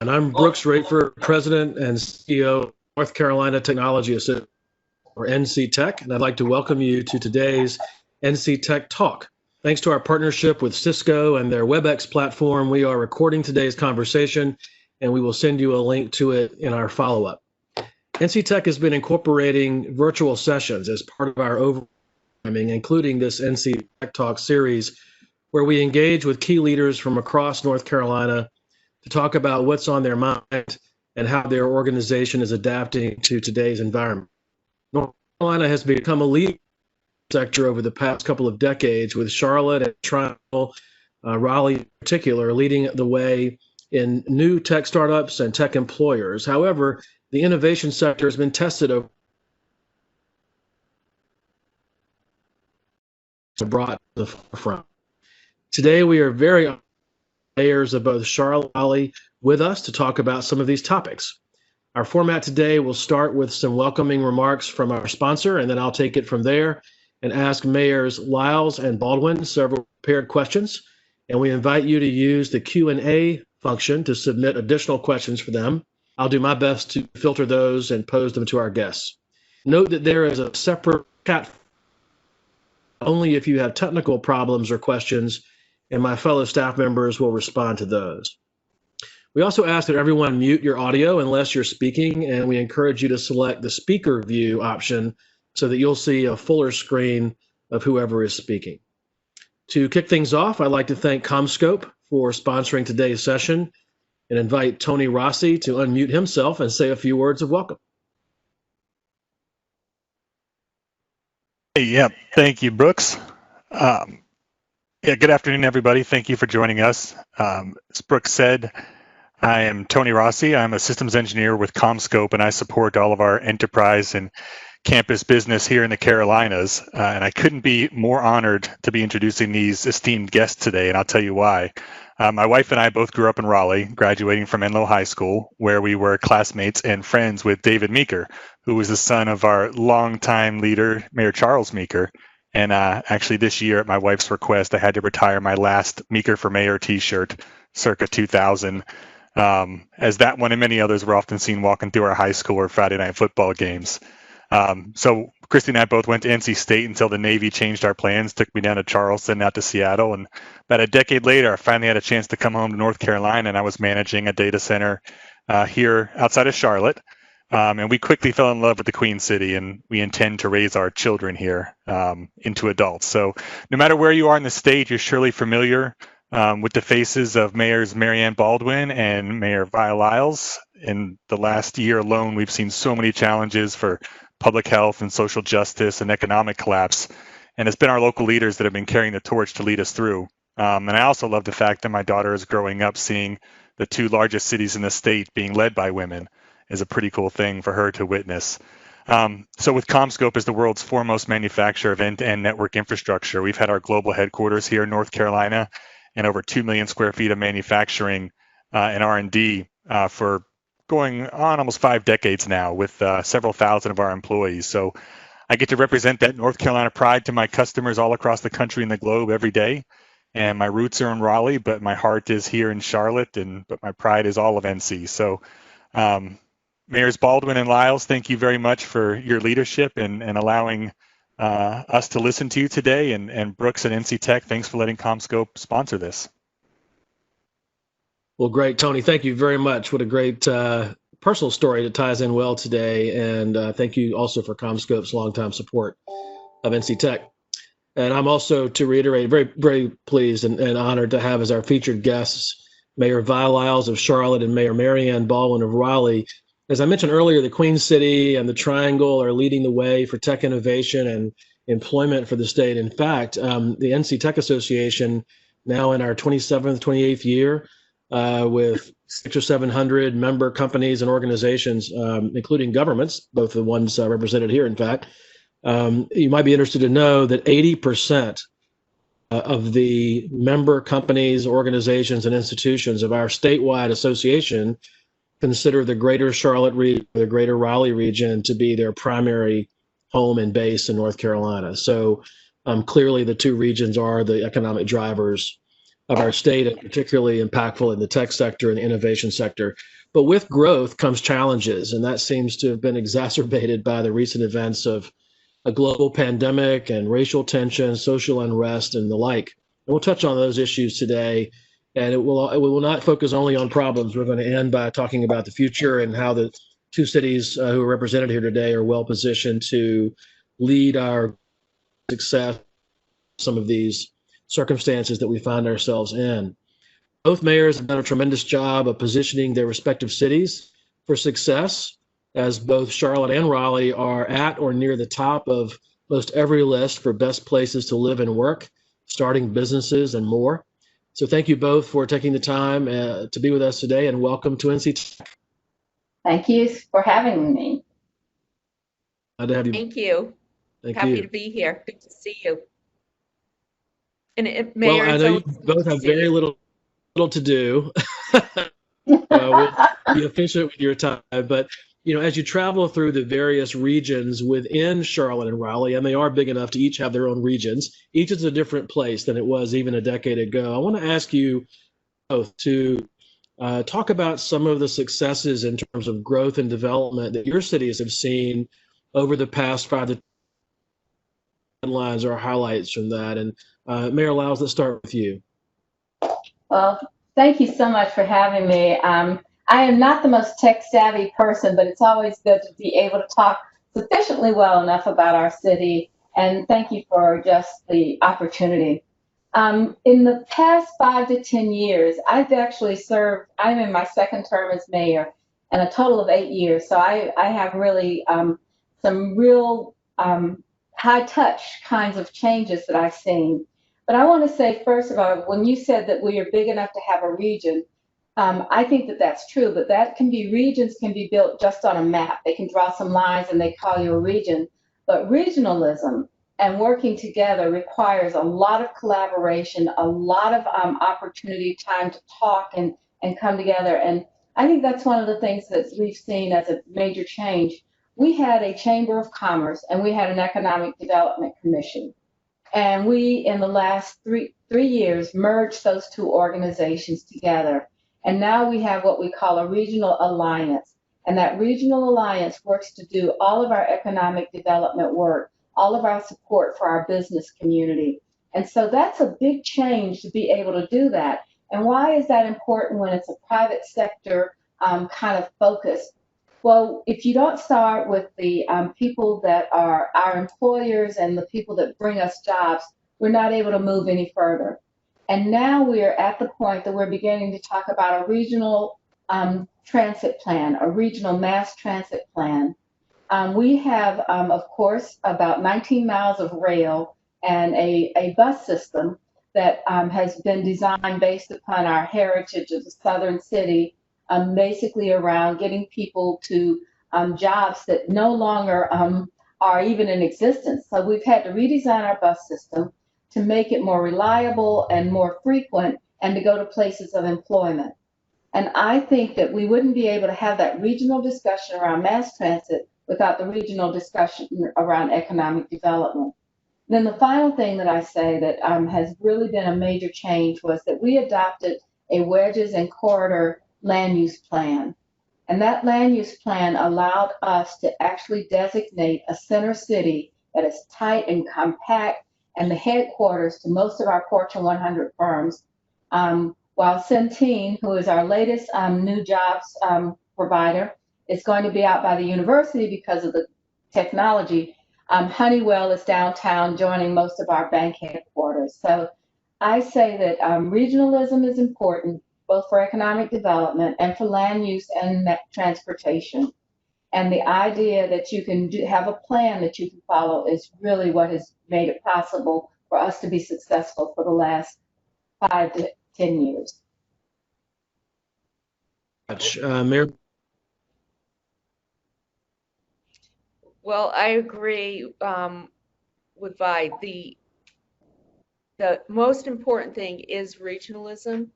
And I'm Brooks Raiford, President and CEO of North Carolina Technology Association, or NC Tech, and I'd like to welcome you to today's NC Tech Talk. Thanks to our partnership with Cisco and their WebEx platform, we are recording today's conversation, and we will send you a link to it in our follow-up. NC Tech has been incorporating virtual sessions as part of our overall programming, including this NC Tech Talk series, where we engage with key leaders from across North Carolina to talk about what's on their mind and how their organization is adapting to today's environment. North Carolina has become a leading sector over the past couple of decades, with Charlotte and Triangle, Raleigh in particular, leading the way in new tech startups and tech employers. However, the innovation sector has been tested over brought to the forefront. Today, we are very mayors of both Charlotte and Raleigh with us to talk about some of these topics. Our format today will start with some welcoming remarks from our sponsor, and then I'll take it from there and ask Mayors Lyles and Baldwin several prepared questions. And we invite you to use the Q&A function to submit additional questions for them. I'll do my best to filter those and pose them to our guests. Note that there is a separate chat only if you have technical problems or questions, and my fellow staff members will respond to those. We also ask that everyone mute your audio unless you're speaking, and we encourage you to select the speaker view option so that you'll see a fuller screen of whoever is speaking. To kick things off, I'd like to thank CommScope for sponsoring today's session and invite Tony Rossi to unmute himself and say a few words of welcome. Hey, yeah, thank you, Brooks. Good afternoon, everybody. Thank you for joining us. As Brooks said, I am Tony Rossi. I'm a systems engineer with CommScope, and I support all of our enterprise and campus business here in the Carolinas. And I couldn't be more honored to be introducing these esteemed guests today, and I'll tell you why. My wife and I both grew up in Raleigh, graduating from Enloe High School, where we were classmates and friends with David Meeker, who was the son of our longtime leader, Mayor Charles Meeker. And actually this year, at my wife's request, I had to retire my last Meeker for Mayor t-shirt circa 2000, as that one and many others were often seen walking through our high school or Friday night football games. So Christy and I both went to NC State until the Navy changed our plans, took me down to Charleston, out to Seattle. And about a decade later, I finally had a chance to come home to North Carolina, and I was managing a data center here outside of Charlotte. And we quickly fell in love with the Queen City, and we intend to raise our children here into adults. So no matter where you are in the state, you're surely familiar with the faces of Mayors Marianne Baldwin and Mayor Lyles. In the last year alone, we've seen so many challenges for public health and social justice and economic collapse. And it's been our local leaders that have been carrying the torch to lead us through. And I also love the fact that my daughter is growing up seeing the two largest cities in the state being led by women. Is a pretty cool thing for her to witness. So with CommScope as the world's foremost manufacturer of end-to-end network infrastructure, we've had our global headquarters here in North Carolina and over 2 million square feet of manufacturing and R&D for going on almost 5 decades now, with several thousand of our employees. So I get to represent that North Carolina pride to my customers all across the country and the globe every day. And my roots are in Raleigh, but my heart is here in Charlotte, but my pride is all of NC. So Mayors Baldwin and Lyles, thank you very much for your leadership and allowing us to listen to you today. And Brooks and NC Tech, thanks for letting CommScope sponsor this. Well, great, Tony. Thank you very much. What a great personal story that ties in well today. And thank you also for CommScope's longtime support of NC Tech. And I'm also, to reiterate, very, very pleased and honored to have as our featured guests Mayor Lyles of Charlotte and Mayor Marianne Baldwin of Raleigh. As I mentioned earlier, the Queen City and the Triangle are leading the way for tech innovation and employment for the state. In fact, the NC Tech Association, now in our 27th, 28th year, with 600 or 700 member companies and organizations, including governments, both the ones represented here, in fact. You might be interested to know that 80% of the member companies, organizations, and institutions of our statewide association consider the greater Charlotte region, the greater Raleigh region, to be their primary home and base in North Carolina. So clearly the two regions are the economic drivers of our state, and particularly impactful in the tech sector and the innovation sector. But with growth comes challenges, and that seems to have been exacerbated by the recent events of a global pandemic and racial tension, social unrest, and the like. And we'll touch on those issues today. And it will not focus only on problems. We're going to end by talking about the future and how the two cities who are represented here today are well positioned to lead our success in some of these circumstances that we find ourselves in. Both mayors have done a tremendous job of positioning their respective cities for success, as both Charlotte and Raleigh are at or near the top of most every list for best places to live and work, starting businesses, and more. So thank you both for taking the time to be with us today, and welcome to NC Tech. Thank you for having me. Glad to have you. Thank you. Thank Happy you. to be here. Good to see you. And Well, Mayor, I it's know you always good both to have see very you. little to do. We'll be efficient with your time, but as you travel through the various regions within Charlotte and Raleigh, and they are big enough to each have their own regions, each is a different place than it was even a decade ago. I want to ask you both to talk about some of the successes in terms of growth and development that your cities have seen over the past 5 to 10 headlines or highlights from that. And Mayor Lyles, let's start with you. Well, thank you so much for having me. I am not the most tech savvy person, but it's always good to be able to talk sufficiently well enough about our city. And thank you for just the opportunity. In the past 5 to 10 years, I've actually served, I'm in my second term as mayor, and a total of 8 years. So I have really some real high touch kinds of changes that I've seen. But I want to say, first of all, when you said that we are big enough to have a region, I think that that's true, but regions can be built just on a map. They can draw some lines and they call you a region. But regionalism and working together requires a lot of collaboration, a lot of opportunity, time to talk and come together. And I think that's one of the things that we've seen as a major change. We had a Chamber of Commerce and we had an Economic Development Commission. And we, in the last three years, merged those two organizations together. And now we have what we call a regional alliance. And that regional alliance works to do all of our economic development work, all of our support for our business community. And so that's a big change to be able to do that. And why is that important when it's a private sector kind of focus? Well, if you don't start with the people that are our employers and the people that bring us jobs, we're not able to move any further. And now we're at the point that we're beginning to talk about a regional transit plan, a regional mass transit plan. We have, of course, about 19 miles of rail and a bus system that has been designed based upon our heritage as a southern city, basically around getting people to jobs that no longer are even in existence. So we've had to redesign our bus system to make it more reliable and more frequent and to go to places of employment. And I think that we wouldn't be able to have that regional discussion around mass transit without the regional discussion around economic development. Then the final thing that I say that has really been a major change was that we adopted a wedges and corridor land use plan. And that land use plan allowed us to actually designate a center city that is tight and compact and the headquarters to most of our Fortune 100 firms. While Centene, who is our latest new jobs provider, is going to be out by the university because of the technology, Honeywell is downtown joining most of our bank headquarters. So I say that regionalism is important, both for economic development and for land use and transportation. And the idea that you can have a plan that you can follow is really what has made it possible for us to be successful for the last 5 to 10 years. Mayor? Well, I agree with Vi. The most important thing is regionalism.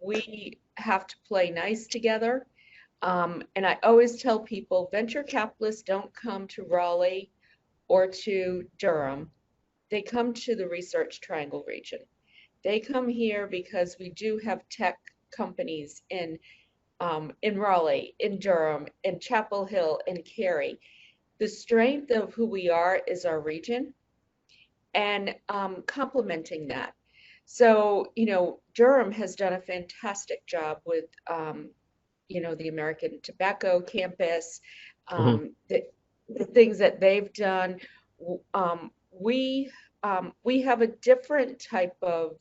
We have to play nice together. And I always tell people, venture capitalists don't come to Raleigh or to Durham. They come to the Research Triangle region. They come here because we do have tech companies in Raleigh, in Durham, in Chapel Hill, in Cary. The strength of who we are is our region, and complementing that. So, Durham has done a fantastic job with, the American Tobacco Campus, the things that they've done. We have a different type of,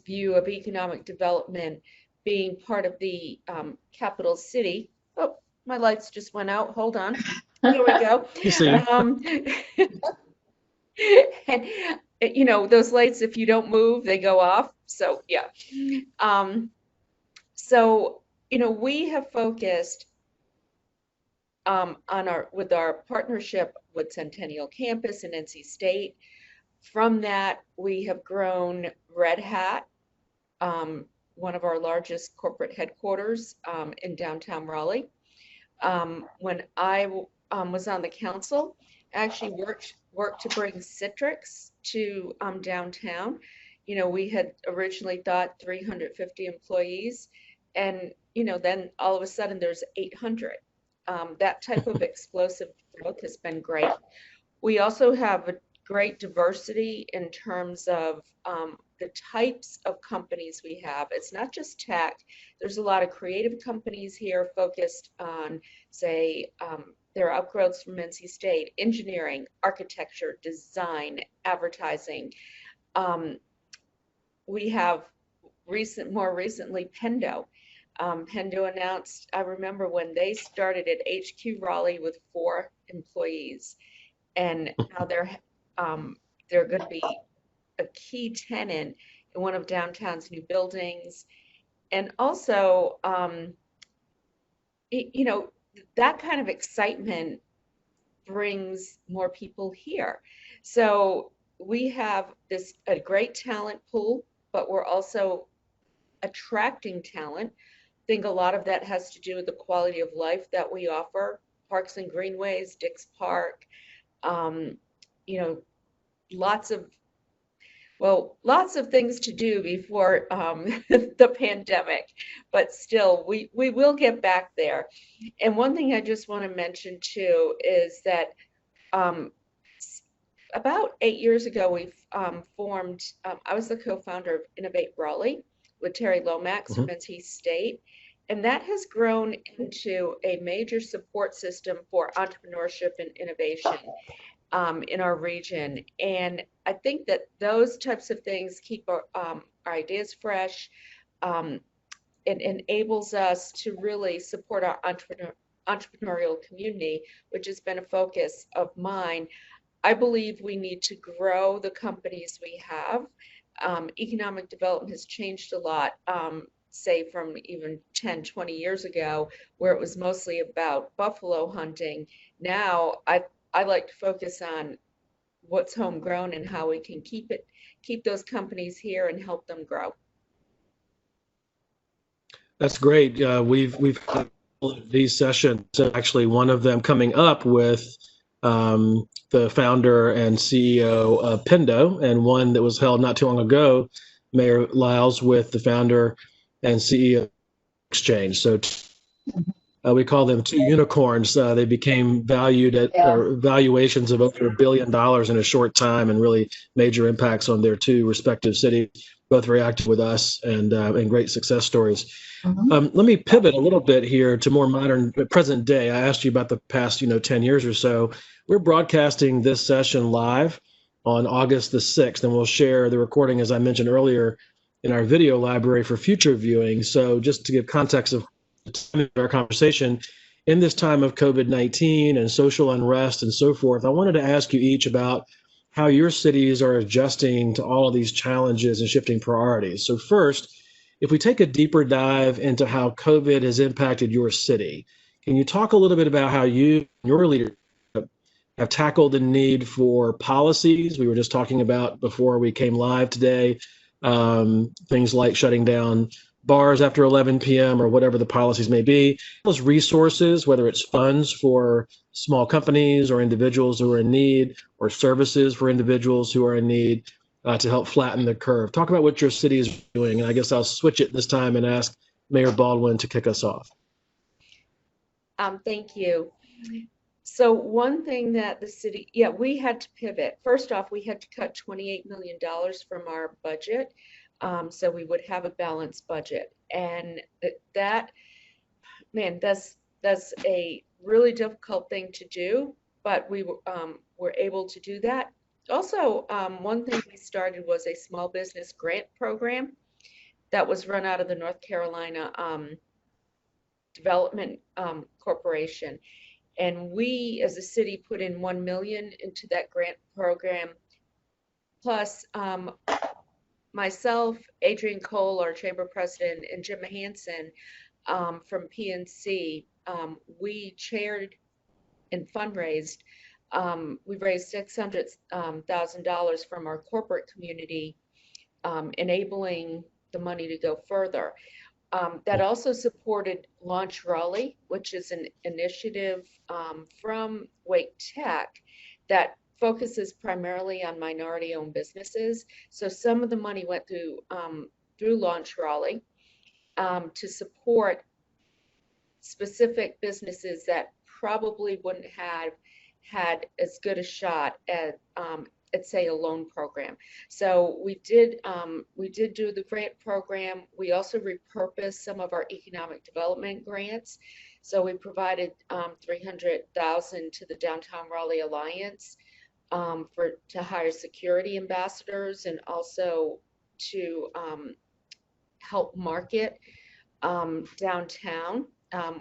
view of economic development being part of the capital city. Oh, my lights just went out. Hold on. Here we go. You see. And those lights, if you don't move, they go off. So yeah. We have focused with our partnership with Centennial Campus and NC State. From that, we have grown Red Hat, one of our largest corporate headquarters in downtown Raleigh. When I was on the council, I actually worked to bring Citrix to downtown. We had originally thought 350 employees, and then all of a sudden there's 800. That type of explosive growth has been great. We also have a great diversity in terms of the types of companies we have. It's not just tech. There's a lot of creative companies here focused on, say, their upgrades from NC State, engineering, architecture, design, advertising. We have more recently Pendo. Pendo announced, I remember when they started at HQ Raleigh with 4 employees, and now they're going to be a key tenant in one of downtown's new buildings. And also, that kind of excitement brings more people here. So we have a great talent pool, but we're also attracting talent. I think a lot of that has to do with the quality of life that we offer. Parks and Greenways, Dix Park, lots of things to do before the pandemic, but still we will get back there. And one thing I just want to mention too is that about 8 years ago we formed, I was the co-founder of Innovate Raleigh with Terry Lomax from NC State, and that has grown into a major support system for entrepreneurship and innovation in our region. And I think that those types of things keep our ideas fresh. It enables us to really support our entrepreneurial community, which has been a focus of mine. I believe we need to grow the companies we have. Economic development has changed a lot, say from even 10, 20 years ago, where it was mostly about buffalo hunting. Now I like to focus on what's homegrown and how we can keep those companies here and help them grow. That's great. We've had these sessions, actually one of them coming up with the founder and CEO of Pendo, and one that was held not too long ago, Mayor Lyles, with the founder and CEO of Exchange. So we call them 2 unicorns. They became valued at valuations of over $1 billion in a short time, and really major impacts on their 2 respective cities. Both very active with us, and great success stories. Let me pivot a little bit here to more modern, present day. I asked you about the past, 10 years or so. We're broadcasting this session live on August the 6th, and we'll share the recording, as I mentioned earlier, in our video library for future viewing. So just to give context of our conversation, in this time of COVID-19 and social unrest and so forth, I wanted to ask you each about how your cities are adjusting to all of these challenges and shifting priorities. So first, if we take a deeper dive into how COVID has impacted your city, can you talk a little bit about how you and your leadership have tackled the need for policies? We were just talking about before we came live today, things like shutting down bars after 11 p.m. or whatever the policies may be. Those resources, whether it's funds for small companies or individuals who are in need, or services for individuals who are in need, to help flatten the curve. Talk about what your city is doing, and I guess I'll switch it this time and ask Mayor Baldwin to kick us off. Thank you. So one thing that the city, we had to pivot. First off, we had to cut $28 million from our budget, so we would have a balanced budget. And that, man, that's a really difficult thing to do, but we were able to do that. Also, one thing we started was a small business grant program that was run out of the North Carolina Development Corporation. And we, as a city, put in $1 million into that grant program. Plus, myself, Adrian Cole, our chamber president, and Jim Hansen from PNC, we chaired and fundraised. We raised $600,000 from our corporate community, enabling the money to go further. That also supported Launch Raleigh, which is an initiative from Wake Tech that focuses primarily on minority-owned businesses. So some of the money went through Launch Raleigh to support specific businesses that probably wouldn't have had as good a shot at say a loan program. So we did do the grant program. We also repurposed some of our economic development grants. So we provided $300,000 to the Downtown Raleigh Alliance to hire security ambassadors and also to help market downtown.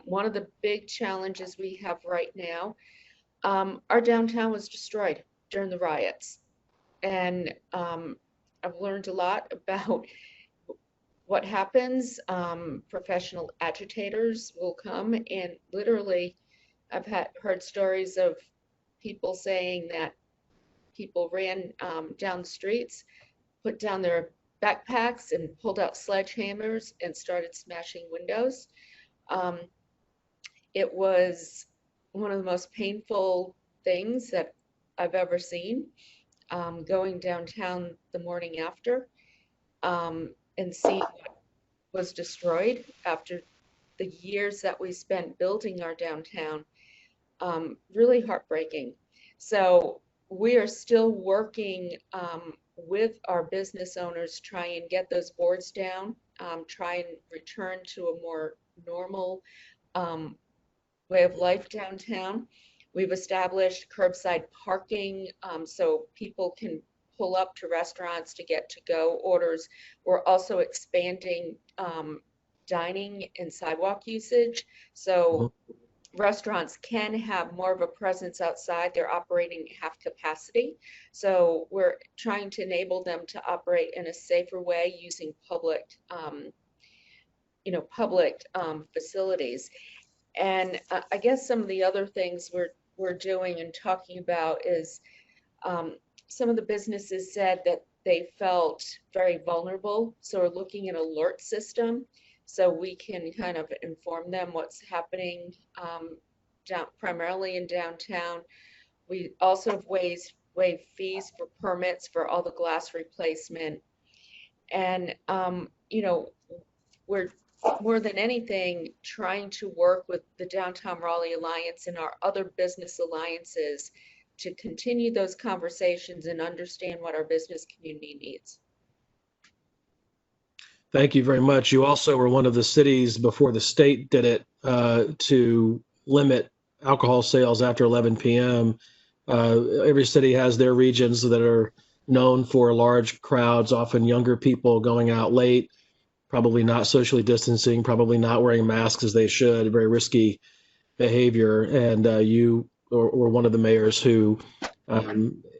One of the big challenges we have right now, our downtown was destroyed during the riots. And I've learned a lot about what happens. Professional agitators will come, and literally I've heard stories of people saying that people ran down the streets, put down their backpacks and pulled out sledgehammers and started smashing windows. It was one of the most painful things that I've ever seen, going downtown the morning after and seeing what was destroyed after the years that we spent building our downtown. Really heartbreaking. So we are still working with our business owners, try and get those boards down, try and return to a more normal way of life downtown. We've established curbside parking so people can pull up to restaurants to get to-go orders. We're also expanding dining and sidewalk usage. So restaurants can have more of a presence outside. They're operating half capacity. So we're trying to enable them to operate in a safer way using public facilities. And I guess some of the other things we're doing and talking about is some of the businesses said that they felt very vulnerable. So we're looking at an alert system so we can kind of inform them what's happening primarily in downtown. We also have waived fees for permits for all the glass replacement. And, we're more than anything trying to work with the Downtown Raleigh Alliance and our other business alliances to continue those conversations and understand what our business community needs. Thank you very much. You also were one of the cities before the state did it to limit alcohol sales after 11 p.m. Every city has their regions that are known for large crowds, often younger people going out late, probably not socially distancing, probably not wearing masks as they should, very risky behavior. And you were one of the mayors who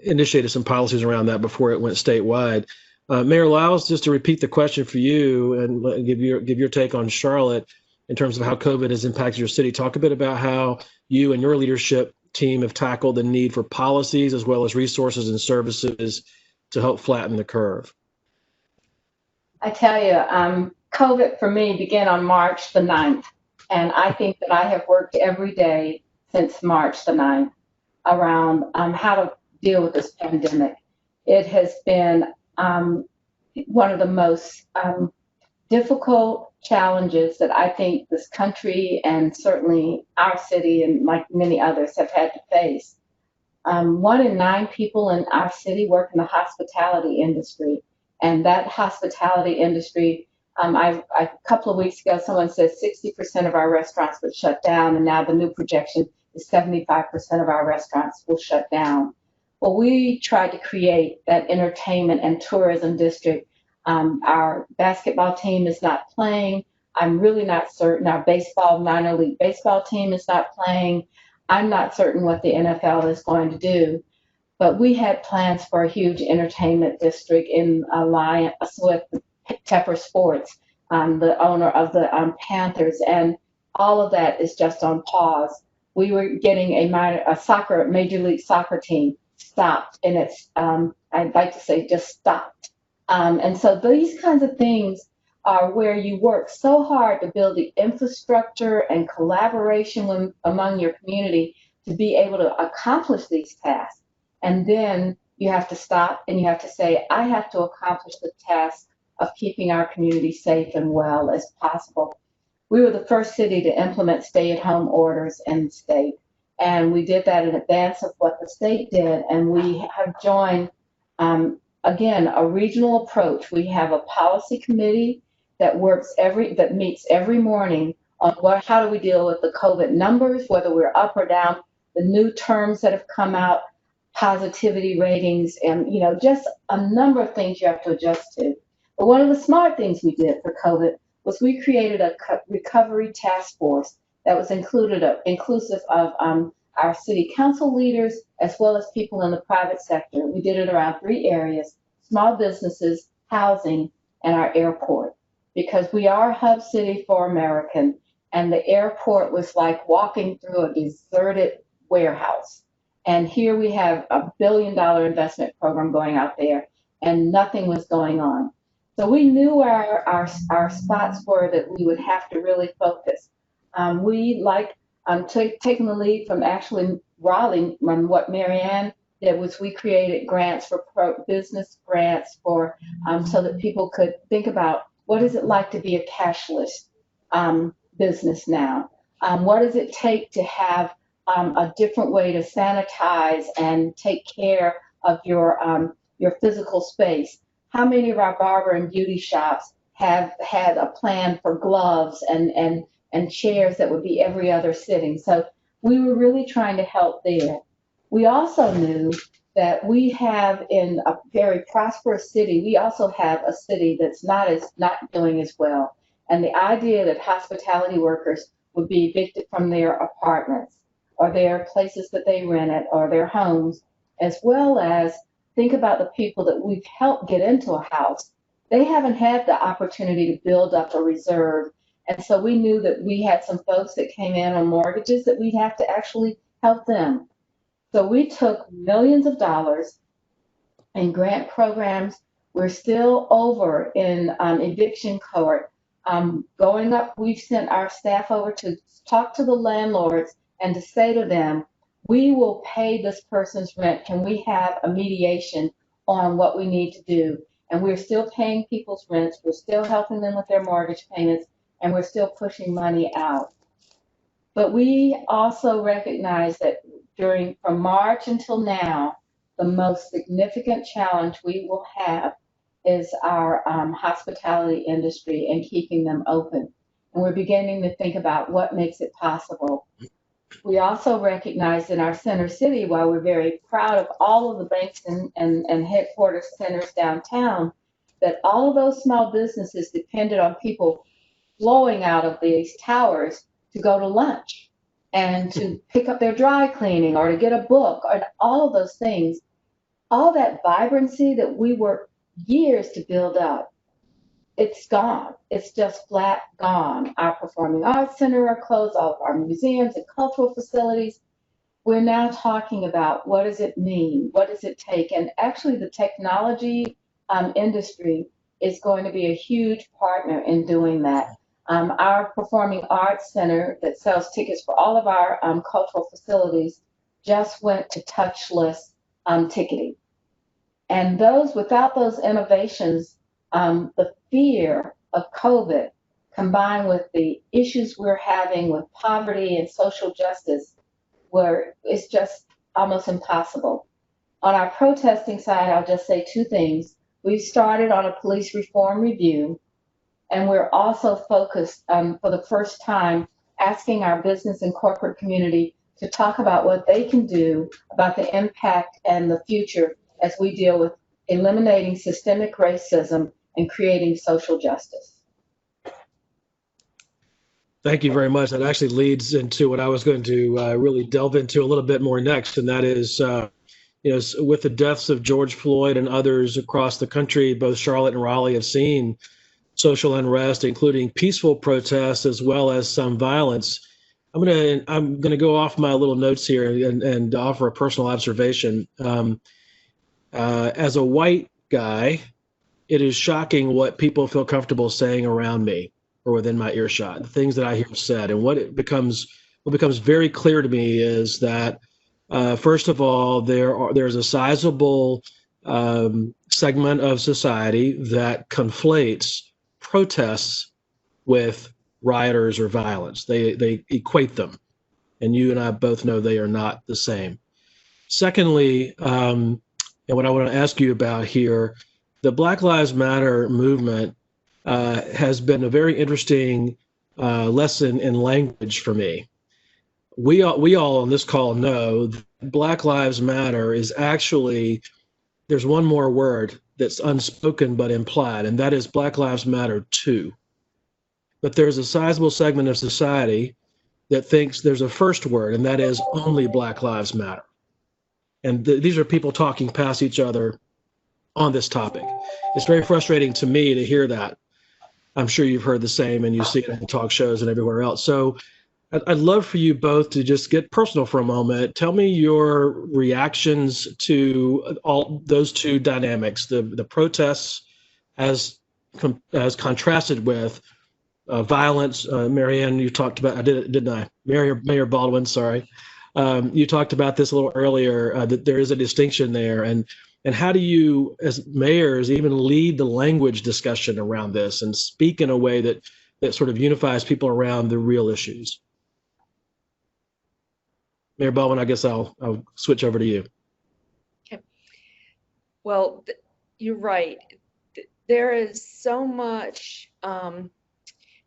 initiated some policies around that before it went statewide. Mayor Lyles, just to repeat the question for you and give your take on Charlotte in terms of how COVID has impacted your city. Talk a bit about how you and your leadership team have tackled the need for policies as well as resources and services to help flatten the curve. I tell you, COVID for me began on March the 9th, and I think that I have worked every day since March the 9th around how to deal with this pandemic. It has been one of the most difficult challenges that I think this country and certainly our city and like many others have had to face. 1 in 9 people in our city work in the hospitality industry, and that hospitality industry, a couple of weeks ago, someone said 60% of our restaurants would shut down, and now the new projection is 75% of our restaurants will shut down. Well, we tried to create that entertainment and tourism district. Our basketball team is not playing. I'm really not certain. Our baseball, minor league baseball team is not playing. I'm not certain what the NFL is going to do, but we had plans for a huge entertainment district in alliance with Tepper Sports, the owner of the Panthers, and all of that is just on pause. We were getting a Major League Soccer team stopped, and it's, I'd like to say, just stopped. And so these kinds of things are where you work so hard to build the infrastructure and collaboration among your community to be able to accomplish these tasks. And then you have to stop and you have to say, I have to accomplish the task of keeping our community safe and well as possible. We were the first city to implement stay-at-home orders in the state. And we did that in advance of what the state did. And we have joined, again, a regional approach. We have a policy committee that meets every morning on how do we deal with the COVID numbers, whether we're up or down, the new terms that have come out, positivity ratings, and just a number of things you have to adjust to. But one of the smart things we did for COVID was we created a recovery task force that was inclusive of our city council leaders as well as people in the private sector. We did it around 3 areas: small businesses, housing, and our airport, because we are a hub city for American, and the airport was like walking through a deserted warehouse. And here we have a $1 billion investment program going out there, and nothing was going on. So we knew our spots were that we would have to really focus. We taking the lead from actually Raleigh, what Marianne did was we created grants for business grants for so that people could think about what is it like to be a cashless business now? What does it take to have a different way to sanitize and take care of your physical space? How many of our barber and beauty shops have had a plan for gloves and chairs that would be every other sitting? So we were really trying to help there. We also knew that we have in a very prosperous city, we also have a city that's not doing as well. And the idea that hospitality workers would be evicted from their apartments or their places that they rented or their homes, as well as think about the people that we've helped get into a house. They haven't had the opportunity to build up a reserve. And so we knew that we had some folks that came in on mortgages that we'd have to actually help them. So we took millions of dollars in grant programs. We're still over in eviction court. Going up, we've sent our staff over to talk to the landlords and to say to them, we will pay this person's rent. Can we have a mediation on what we need to do? And we're still paying people's rents. We're still helping them with their mortgage payments, and we're still pushing money out. But we also recognize that from March until now, the most significant challenge we will have is our hospitality industry and keeping them open. And we're beginning to think about what makes it possible. We also recognize in our center city, while we're very proud of all of the banks and headquarters centers downtown, that all of those small businesses depended on people flowing out of these towers to go to lunch and to pick up their dry cleaning or to get a book, or all of those things. All that vibrancy that we worked years to build up, it's gone. It's just flat gone. Our performing arts center are closed, all of our museums and cultural facilities. We're now talking about what does it mean? What does it take? And actually the technology industry is going to be a huge partner in doing that. Our performing arts center that sells tickets for all of our cultural facilities just went to touchless ticketing. And without those innovations, the fear of COVID combined with the issues we're having with poverty and social justice, where it's just almost impossible. On our protesting side, I'll just say two things. We've started on a police reform review, and we're also focused for the first time asking our business and corporate community to talk about what they can do about the impact and the future as we deal with eliminating systemic racism and creating social justice. Thank you very much. That actually leads into what I was going to really delve into a little bit more next, and that is, with the deaths of George Floyd and others across the country, both Charlotte and Raleigh have seen social unrest, including peaceful protests as well as some violence. I'm gonna go off my little notes here and offer a personal observation. As a white guy, it is shocking what people feel comfortable saying around me or within my earshot, the things that I hear said. And what becomes very clear to me is that, first of all, there's a sizable segment of society that conflates protests with rioters or violence. They equate them, and you and I both know they are not the same. Secondly, and what I want to ask you about here, the Black Lives Matter movement has been a very interesting lesson in language for me. We all on this call know that Black Lives Matter is actually, there's one more word that's unspoken but implied, and that is Black Lives Matter too. But there's a sizable segment of society that thinks there's a first word, and that is only Black Lives Matter. And these are people talking past each other on this topic. It's very frustrating to me to hear that. I'm sure you've heard the same, and you see it in talk shows and everywhere else. So I'd love for you both to just get personal for a moment. Tell me your reactions to all those two dynamics, the protests as contrasted with violence. Marianne, you talked about, didn't I? Mayor Baldwin, sorry. You talked about this a little earlier, that there is a distinction there. And how do you, as mayors, even lead the language discussion around this and speak in a way that sort of unifies people around the real issues? Mayor Baldwin, I guess I'll switch over to you. Okay. Well, you're right. There is so much,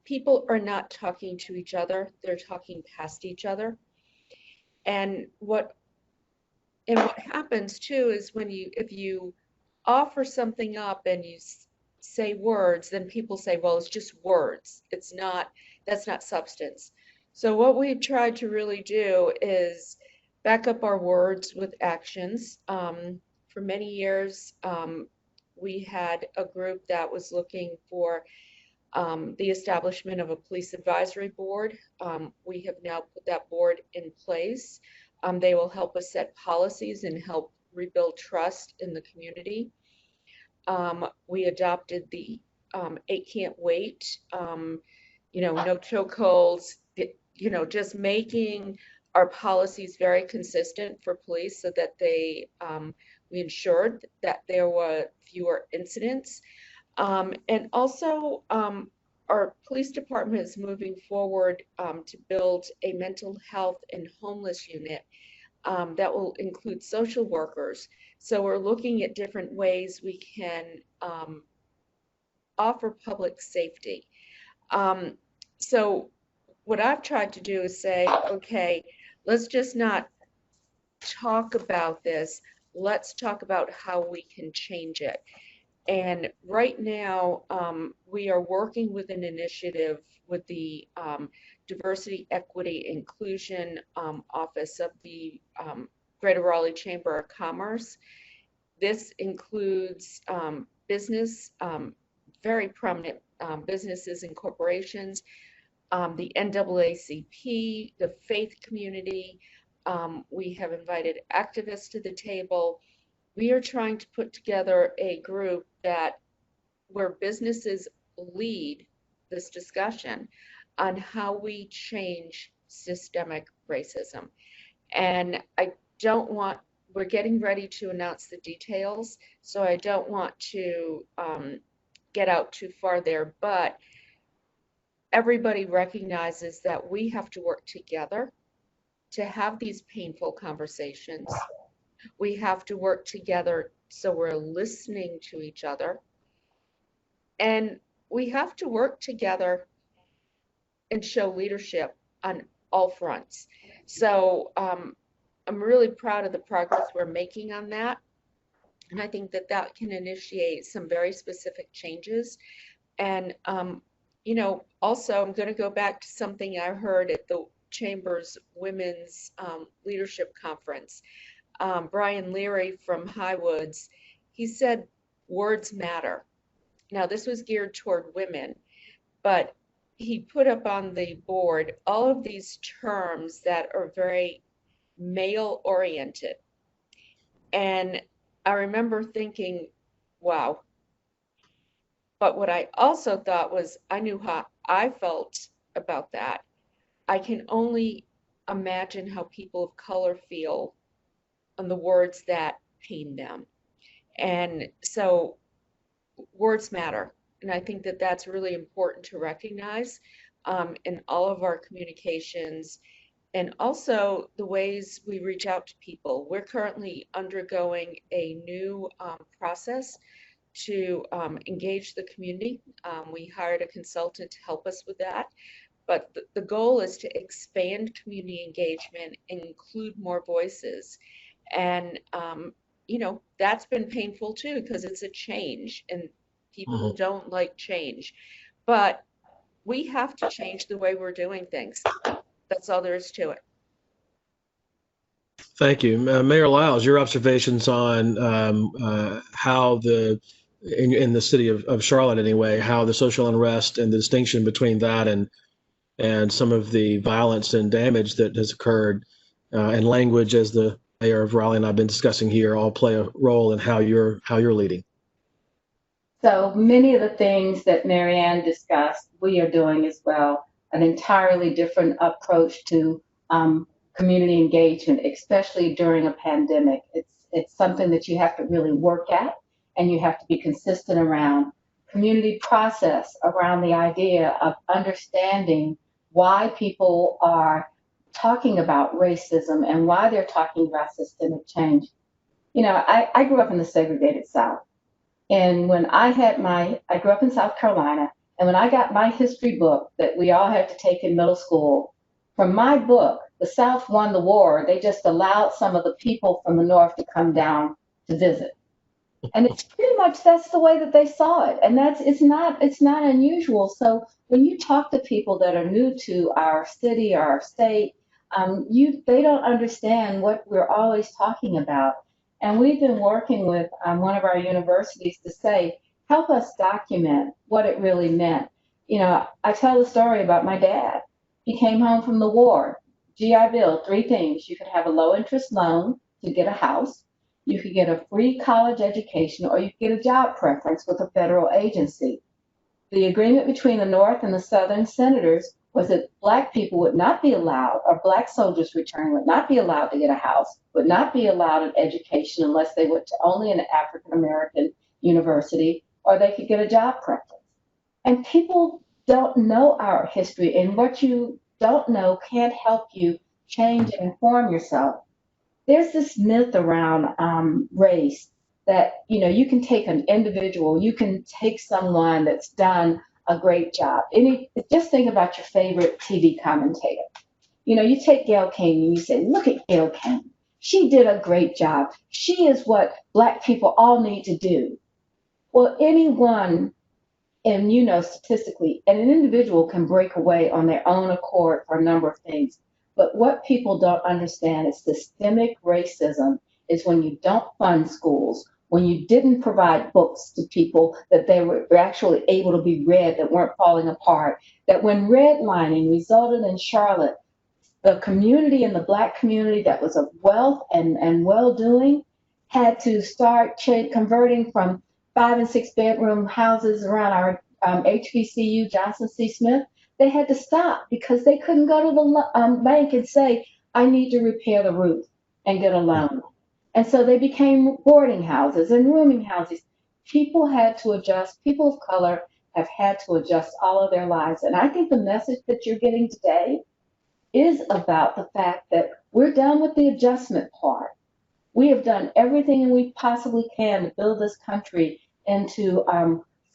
people are not talking to each other, they're talking past each other. And what happens too is if you offer something up and you say words, then people say, well, it's just words. That's not substance. So what we've tried to really do is back up our words with actions. For many years, we had a group that was looking for the establishment of a police advisory board. We have now put that board in place. They will help us set policies and help rebuild trust in the community. We adopted the 8 Can't Wait, no chokeholds, just making our policies very consistent for police so that we ensured that there were fewer incidents. And also, our police department is moving forward to build a mental health and homeless unit that will include social workers. So we're looking at different ways we can offer public safety. So what I've tried to do is say, okay, let's just not talk about this. Let's talk about how we can change it. And right now, we are working with an initiative with the Diversity, Equity, Inclusion Office of the Greater Raleigh Chamber of Commerce. This includes business, very prominent businesses and corporations, the NAACP, the faith community. We have invited activists to the table. We are trying to put together a group where businesses lead this discussion on how we change systemic racism. And I don't want we're getting ready to announce the details, so I don't want to get out too far there, but everybody recognizes that we have to work together to have these painful conversations. We have to work together so we're listening to each other. And we have to work together and show leadership on all fronts. So I'm really proud of the progress we're making on that. And I think that that can initiate some very specific changes. And, also I'm going to go back to something I heard at the Chamber's Women's Leadership Conference. Brian Leary from Highwoods, he said, words matter. Now, this was geared toward women, but he put up on the board all of these terms that are very male oriented. And I remember thinking, wow. But what I also thought was, I knew how I felt about that. I can only imagine how people of color feel on the words that pain them. And so words matter. And I think that that's really important to recognize in all of our communications, and also the ways we reach out to people. We're currently undergoing a new process to engage the community. We hired a consultant to help us with that. But the goal is to expand community engagement and include more voices. And, that's been painful too, because it's a change and people don't like change. But we have to change the way we're doing things. That's all there is to it. Thank you. Mayor Lyles, your observations on how in the city of Charlotte anyway, how the social unrest and the distinction between that and some of the violence and damage that has occurred, and language, as the mayor of Raleigh and I've been discussing here, all play a role in how you're leading. So many of the things that Marianne discussed, we are doing as well. An entirely different approach to community engagement, especially during a pandemic. It's something that you have to really work at, and you have to be consistent around. Community process around the idea of understanding why people are talking about racism and why they're talking about systemic change. I grew up in the segregated South. And when I grew up in South Carolina, and when I got my history book that we all had to take in middle school, from my book, the South won the war. They just allowed some of the people from the North to come down to visit. And it's pretty much, that's the way that they saw it. And it's not unusual. So when you talk to people that are new to our city or our state, they don't understand what we're always talking about. And we've been working with one of our universities to say, help us document what it really meant. I tell the story about my dad. He came home from the war. GI Bill, 3 things. You could have a low interest loan to get a house. You could get a free college education, or you could get a job preference with a federal agency. The agreement between the North and the Southern senators was that Black people would not be allowed, or Black soldiers returning would not be allowed to get a house, would not be allowed an education unless they went to only an African American university, or they could get a job preference. And people don't know our history, and what you don't know can't help you change and inform yourself. There's this myth around race that, you can take an individual, you can take someone that's done a great job. Just think about your favorite TV commentator. You take Gayle King and you say, look at Gayle King. She did a great job. She is what Black people all need to do. Well, anyone, and statistically, and an individual can break away on their own accord for a number of things. But what people don't understand is systemic racism is when you don't fund schools, when you didn't provide books to people that they were actually able to be read, that weren't falling apart, that when redlining resulted in Charlotte, the community and the Black community that was of wealth and well-doing had to start converting from 5 and 6 bedroom houses around our HBCU, Johnson C. Smith. They had to stop because they couldn't go to the bank and say, I need to repair the roof and get a loan. And so they became boarding houses and rooming houses. People had to adjust, people of color have had to adjust all of their lives. And I think the message that you're getting today is about the fact that we're done with the adjustment part. We have done everything we possibly can to build this country into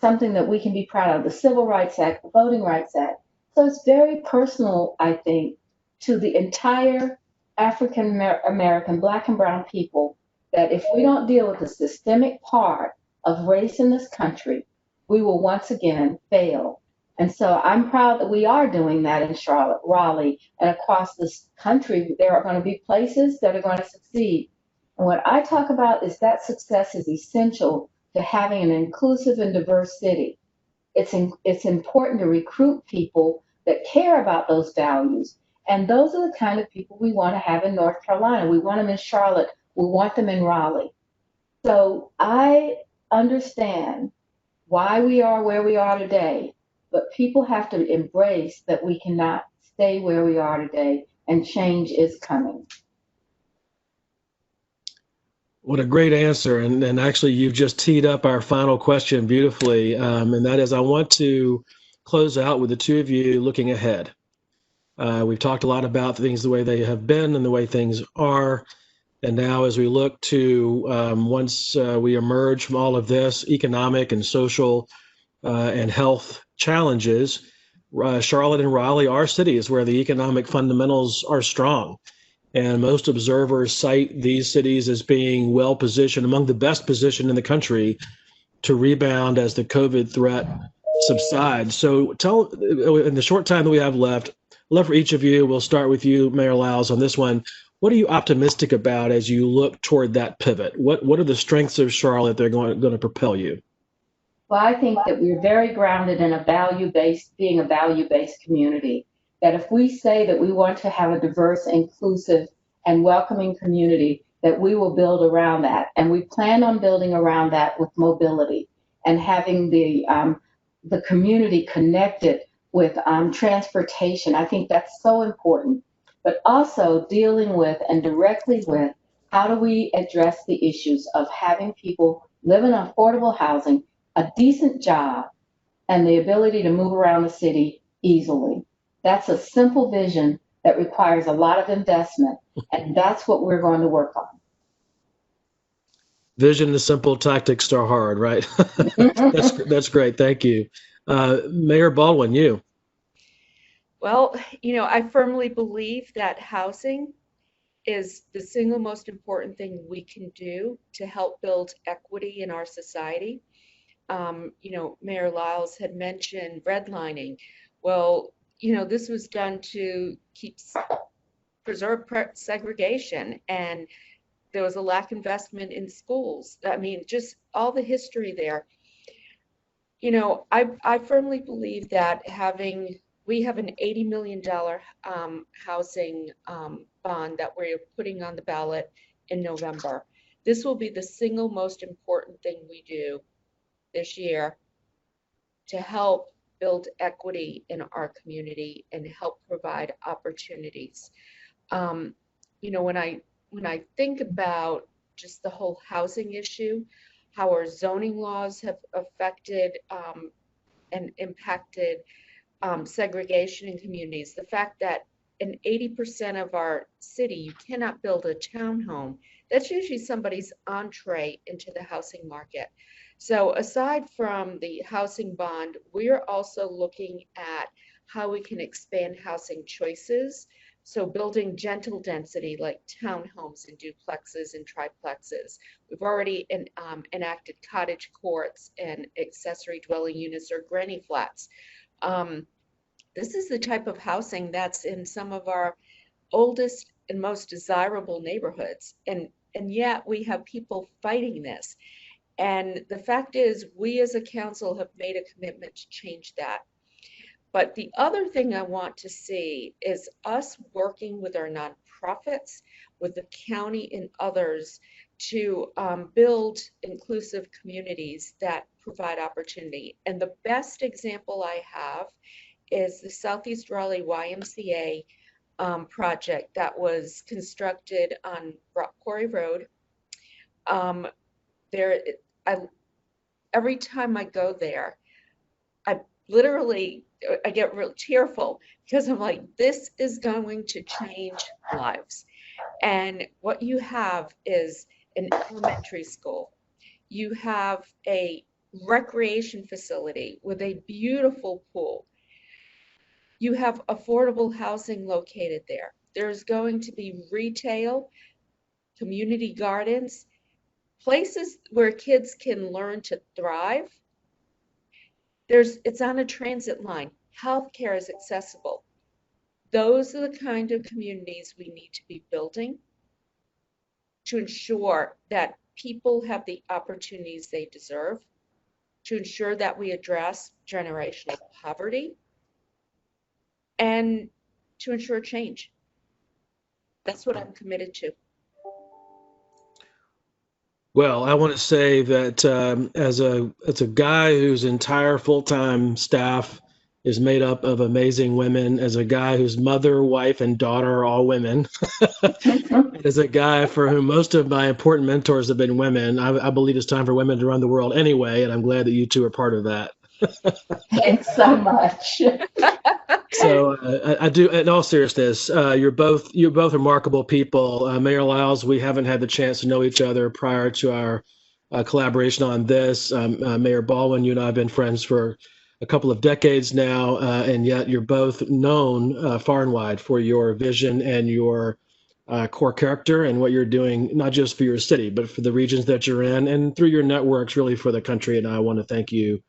something that we can be proud of. The Civil Rights Act, the Voting Rights Act. So it's very personal, I think, to the entire African American, Black and Brown people that if we don't deal with the systemic part of race in this country, we will once again fail. And so I'm proud that we are doing that in Charlotte, Raleigh, and across this country. There are going to be places that are going to succeed. And what I talk about is that success is essential to having an inclusive and diverse city. It's important to recruit people that care about those values. And those are the kind of people we want to have in North Carolina. We want them in Charlotte. We want them in Raleigh. So I understand why we are where we are today, but people have to embrace that we cannot stay where we are today and change is coming. What a great answer. And actually, you've just teed up our final question beautifully. And that is, I want to close out with the two of you looking ahead. We've talked a lot about things the way they have been and the way things are. And now, as we look to once we emerge from all of this economic and social and health challenges, Charlotte and Raleigh are cities where the economic fundamentals are strong. And most observers cite these cities as being well positioned, among the best positioned in the country, to rebound as the COVID threat subsides. So tell, in the short time that we have left, I'd love for each of you, we'll start with you, Mayor Lyles, on this one. What are you optimistic about as you look toward that pivot? What are the strengths of Charlotte that are going to propel you? Well, I think that we're very grounded in being a value-based community. That if we say that we want to have a diverse, inclusive, and welcoming community, that we will build around that. And we plan on building around that with mobility and having the community connected with transportation. I think that's so important. But also dealing with and directly with how do we address the issues of having people live in affordable housing, a decent job, and the ability to move around the city easily. That's a simple vision that requires a lot of investment, and that's what we're going to work on. Vision is simple, tactics are hard, right? That's great. Thank you. Mayor Baldwin, you. Well, I firmly believe that housing is the single most important thing we can do to help build equity in our society. Mayor Lyles had mentioned redlining. Well, this was done to preserve segregation, and there was a lack of investment in schools. I mean, just all the history there. I firmly believe that we have an $80 million housing bond that we're putting on the ballot in November. This will be the single most important thing we do this year to help build equity in our community and help provide opportunities. When I think about just the whole housing issue, how our zoning laws have affected and impacted segregation in communities, the fact that in 80% of our city, you cannot build a townhome. That's usually somebody's entree into the housing market. So aside from the housing bond, we're also looking at how we can expand housing choices. So building gentle density like townhomes and duplexes and triplexes. We've already enacted cottage courts and accessory dwelling units or granny flats. This is the type of housing that's in some of our oldest and most desirable neighborhoods. And yet we have people fighting this. And the fact is, we as a council have made a commitment to change that. But the other thing I want to see is us working with our nonprofits, with the county and others to build inclusive communities that provide opportunity. And the best example I have is the Southeast Raleigh YMCA project that was constructed on Rock Quarry Road. There, I every time I go there, I literally I get real tearful because I'm like, this is going to change lives. And what you have is an elementary school. You have a recreation facility with a beautiful pool. You have affordable housing located there. There's going to be retail, community gardens, places where kids can learn to thrive. It's on a transit line. Healthcare is accessible. Those are the kind of communities we need to be building to ensure that people have the opportunities they deserve, to ensure that we address generational poverty, and to ensure change. That's what I'm committed to. Well, I want to say that as a guy whose entire full-time staff is made up of amazing women, as a guy whose mother, wife, and daughter are all women, as a guy for whom most of my important mentors have been women, I believe it's time for women to run the world anyway, and I'm glad that you two are part of that. Thanks so much. So I do. In all seriousness, you're both remarkable people. Mayor Lyles, we haven't had the chance to know each other prior to our collaboration on this. Mayor Baldwin, you and I have been friends for a couple of decades now, and yet you're both known far and wide for your vision and your core character and what you're doing, not just for your city, but for the regions that you're in, and through your networks, really for the country. And I want to thank you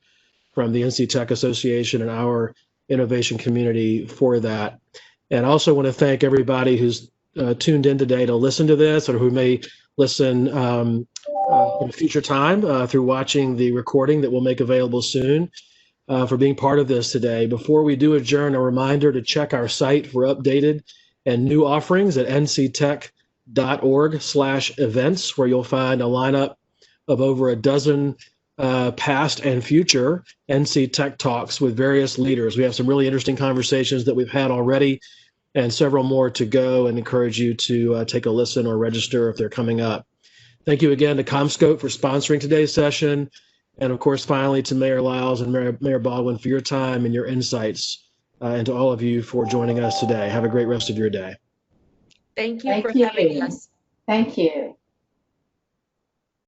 from the NC Tech Association and our innovation community for that. And I also want to thank everybody who's tuned in today to listen to this, or who may listen in a future time through watching the recording that we'll make available soon, for being part of this today. Before we do adjourn, a reminder to check our site for updated and new offerings at nctech.org/events, where you'll find a lineup of over a dozen past and future NC Tech Talks with various leaders. We have some really interesting conversations that we've had already, and several more to go, and encourage you to take a listen or register if they're coming up. Thank you again to CommScope for sponsoring today's session. And of course, finally, to Mayor Lyles and Mayor Baldwin for your time and your insights, and to all of you for joining us today. Have a great rest of your day. Thank you for having us. Thank you.